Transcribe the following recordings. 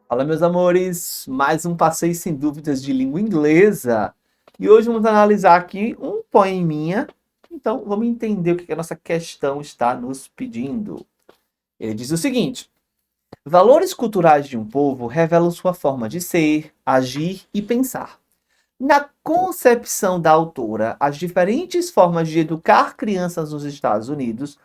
Fala, meus amores, mais um passeio sem dúvidas de língua inglesa. E hoje vamos analisar aqui um poeminha. Então, vamos entender o que a nossa questão está nos pedindo. Ele diz o seguinte: valores culturais de um povo revelam sua forma de ser, agir e pensar. Na concepção da autora, as diferentes formas de educar crianças nos Estados Unidos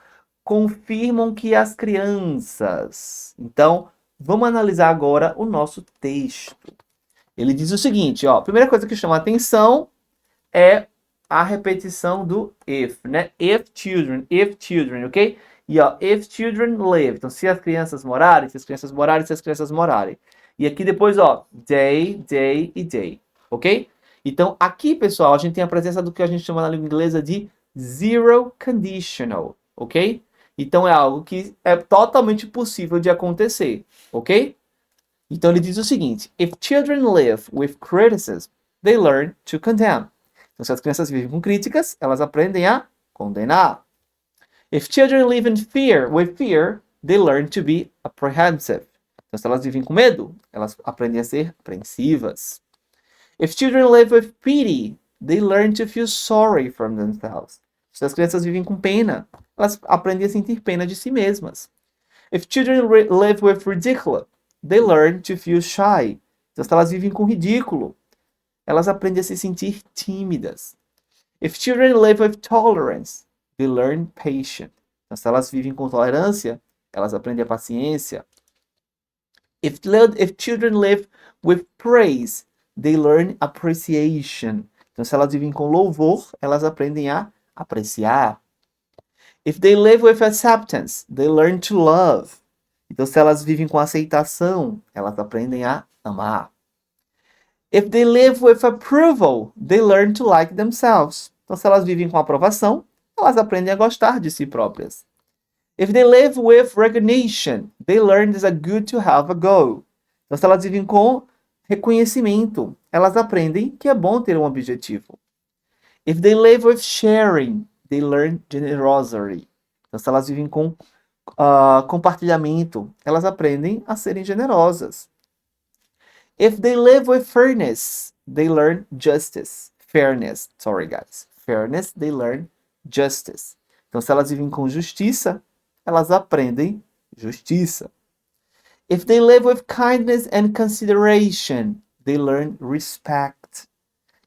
confirmam que as crianças. Então, vamos analisar agora o nosso texto. Ele diz o seguinte, ó, a primeira coisa que chama a atenção é a repetição do if, né? If children, ok? E ó, if children live. Então, se as crianças morarem, se as crianças morarem, se as crianças morarem. E aqui depois, ó, day e day, ok? Então, aqui, pessoal, a gente tem a presença do que a gente chama na língua inglesa de zero conditional, ok? Então, é algo que é totalmente possível de acontecer, ok? Então, ele diz o seguinte: if children live with criticism, they learn to condemn. Então, se as crianças vivem com críticas, elas aprendem a condenar. If children live in fear, with fear, they learn to be apprehensive. Então, se elas vivem com medo, elas aprendem a ser apreensivas. If children live with pity, they learn to feel sorry from themselves. Se as crianças vivem com pena, elas aprendem a sentir pena de si mesmas. If children live with ridicule, they learn to feel shy. Então, se elas vivem com ridículo, elas aprendem a se sentir tímidas. If children live with tolerance, they learn patience. Então, se elas vivem com tolerância, elas aprendem a paciência. If children live with praise, they learn appreciation. Então, se elas vivem com louvor, elas aprendem a apreciar. If they live with acceptance, they learn to love. Então, se elas vivem com aceitação, elas aprendem a amar. If they live with approval, they learn to like themselves. Então, se elas vivem com aprovação, elas aprendem a gostar de si próprias. If they live with recognition, they learn it's good to have a goal. Então, se elas vivem com reconhecimento, elas aprendem que é bom ter um objetivo. If they live with sharing, they learn generosity. Então, se elas vivem com compartilhamento, elas aprendem a serem generosas. If they live with fairness, they learn justice. Fairness, sorry guys. Fairness, they learn justice. Então, se elas vivem com justiça, elas aprendem justiça. If they live with kindness and consideration, they learn respect.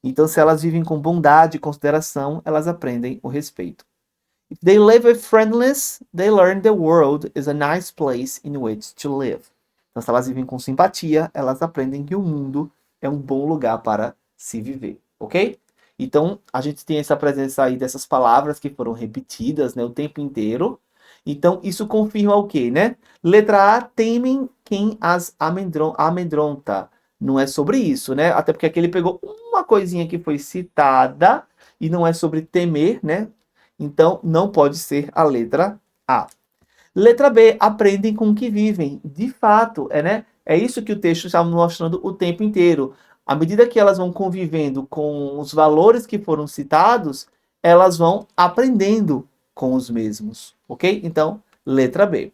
Então, se elas vivem com bondade e consideração, elas aprendem o respeito. If they live with friendliness, they learn the world is a nice place in which to live. Então, se elas vivem com simpatia, elas aprendem que o mundo é um bom lugar para se viver, ok? Então, a gente tem essa presença aí dessas palavras que foram repetidas, né, o tempo inteiro. Então, isso confirma o quê, né? Letra A, temem quem as amedronta. Não é sobre isso, né? Até porque aqui ele pegou uma coisinha que foi citada e não é sobre temer, né? Então, não pode ser a letra A. Letra B, aprendem com o que vivem. De fato, né? É isso que o texto está mostrando o tempo inteiro. À medida que elas vão convivendo com os valores que foram citados, elas vão aprendendo com os mesmos, ok? Então, letra B.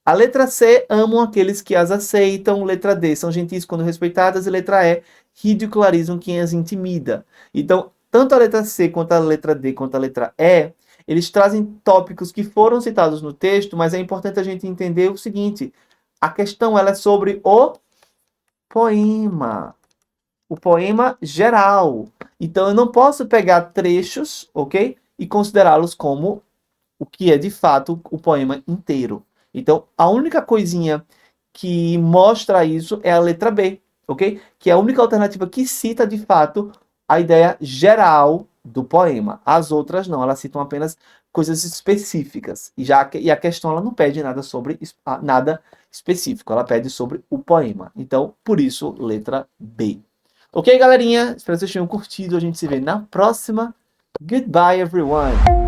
A letra C, amam aqueles que as aceitam. Letra D, são gentis quando respeitadas. E letra E, ridicularizam quem as intimida. Então, tanto a letra C, quanto a letra D, quanto a letra E, eles trazem tópicos que foram citados no texto, mas é importante a gente entender o seguinte: a questão ela é sobre o poema. O poema geral. Então, eu não posso pegar trechos, ok? E considerá-los como o que é de fato o poema inteiro. Então, a única coisinha que mostra isso é a letra B, ok? Que é a única alternativa que cita de fato a ideia geral do poema. As outras não, elas citam apenas coisas específicas. E a questão ela não pede nada sobre nada específico, ela pede sobre o poema. Então, por isso, letra B. Ok, galerinha? Espero que vocês tenham curtido. A gente se vê na próxima. Goodbye, everyone!